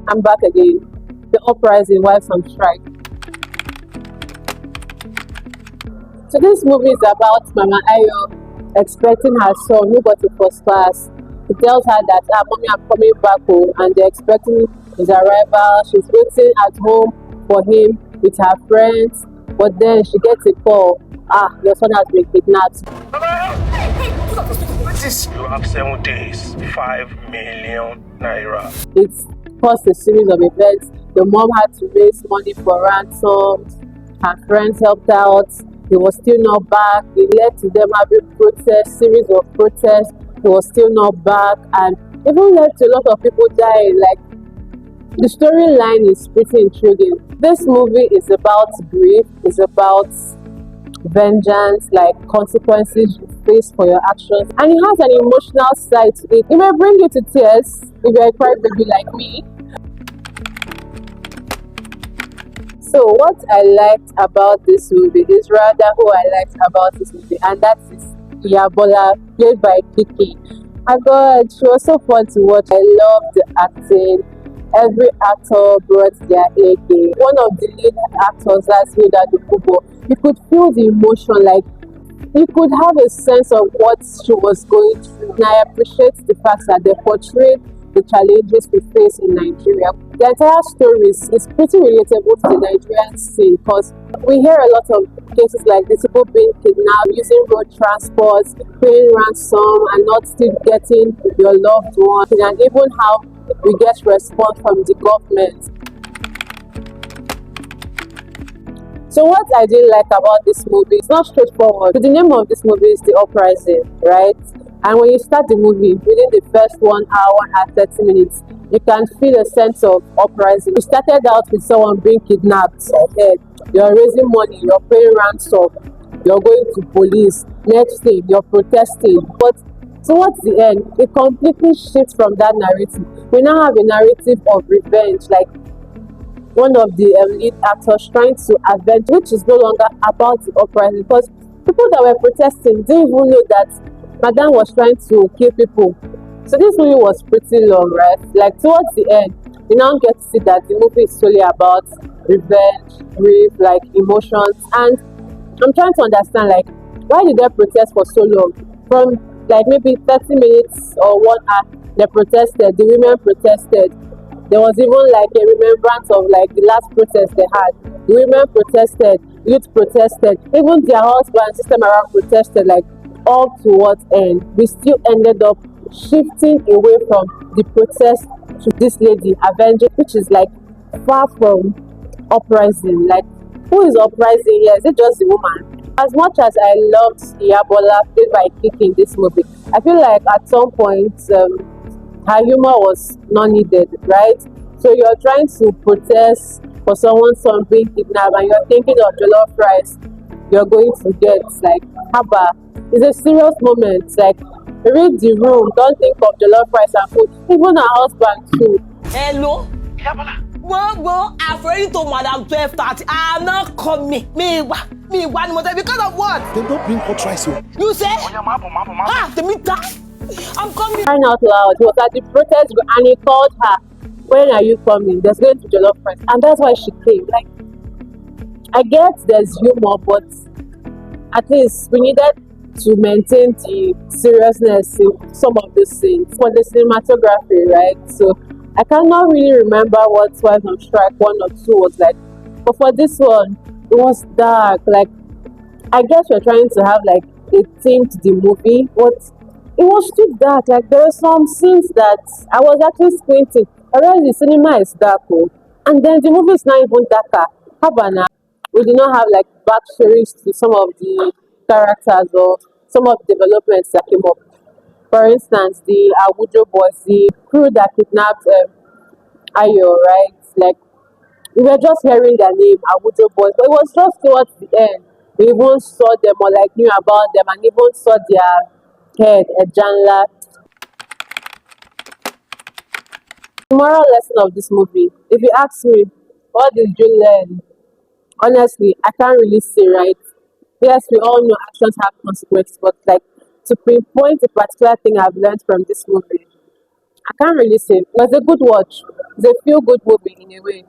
I'm back again. The Uprising, Wives on Strike. So this movie is about Mama Ayo expecting her son who got to first class. He tells her that mommy, I'm coming back home, and they're expecting his arrival. She's waiting at home for him with her friends, but then she gets a call. Your son has been kidnapped. You have 7 days, 5 million naira. It's caused a series of events. The mom had to raise money for ransoms. Her friends helped out. He was still not back. It led to them having protests, series of protests. He was still not back, and even led to a lot of people dying. Like, the storyline is pretty intriguing. This movie is about grief. It's about vengeance, like consequences you face for your actions, and it has an emotional side to it. It may bring you to tears if you're a crybaby like me. So what I liked about this movie is rather who I liked about this movie, and that is Iyabola, played by Kiekie. My God, she was so fun to watch. I loved the acting. Every actor brought their A game. One of the lead actors, that's Hilda Dokubo, you could feel the emotion, like you could have a sense of what she was going through. And I appreciate the fact that they portrayed the challenges we face in Nigeria. The entire story is pretty relatable to the Nigerian scene, because we hear a lot of cases like this, people being kidnapped, using road transport, paying ransom and not still getting your loved one, and even how we get response from the government. So what I did like about this movie, it's not straightforward. So the name of this movie is The Uprising, right? And when you start the movie, within the first 1 hour and 30 minutes, you can feel a sense of uprising. You started out with someone being kidnapped ahead. You're raising money, you're paying ransom, you're going to police. Next thing, you're protesting. But towards the end, it completely shifts from that narrative. We now have a narrative of revenge, like one of the lead actors trying to avenge, which is no longer about the uprising, because people that were protesting didn't even know that Madam was trying to kill people. So this movie was pretty long, right? Like towards the end, you now get to see that the movie is solely about revenge, grief, like emotions. And I'm trying to understand, like, why did they protest for so long? From like maybe 30 minutes or 1 hour, they protested, the women protested. There was even like a remembrance of like the last protest they had. The women protested, youth protested, even their husbands this time around protested, like all to what end? We still ended up shifting away from the protest to this lady avenging, which is like far from uprising. Like, who is uprising here? Is it just the woman? As much as I loved Iyabola played by Kiekie in this movie, I feel like at some point her humor was not needed, right? So you're trying to protest for someone's son being kidnapped, and you're thinking of jollof rice you're going to get. Like, haba, it's a serious moment. Like, read the room, don't think of jollof rice and food. Even her husband too. Hello? Iyabola. Well, I've already told Madam 12:30. I'm not coming. Me one more time because of what? They don't bring hot rice. You say? The meter. I'm coming. Crying out loud. He was at the protest and he called her. When are you coming? There's going to jollof rice, and that's why she came. Like, I get there's humor, but at least we needed to maintain the seriousness in some of the scenes for the cinematography, right? So I cannot really remember what Wives on Strike 1 or 2 was like, but for this one, it was dark. Like, I guess we're trying to have like a theme to the movie, but it was too dark. Like, there were some scenes that I was actually squinting. Already the cinema is dark, and then the movie is not even darker. Havana, we did not have like backstories to some of the characters or some of the developments that came up. For instance, the Awujo boys, the crew that kidnapped Ayo, right? Like, we were just hearing their name, Awujo boys, but it was just towards the end. We even saw them or like knew about them, and even saw their head, Ejanla. The moral lesson of this movie, if you ask me, what did you learn? Honestly, I can't really say, right? Yes, we all know actions have consequences, but like to pinpoint a particular thing I've learned from this movie, I can't really say. It was a good watch. It's a feel good movie in a way.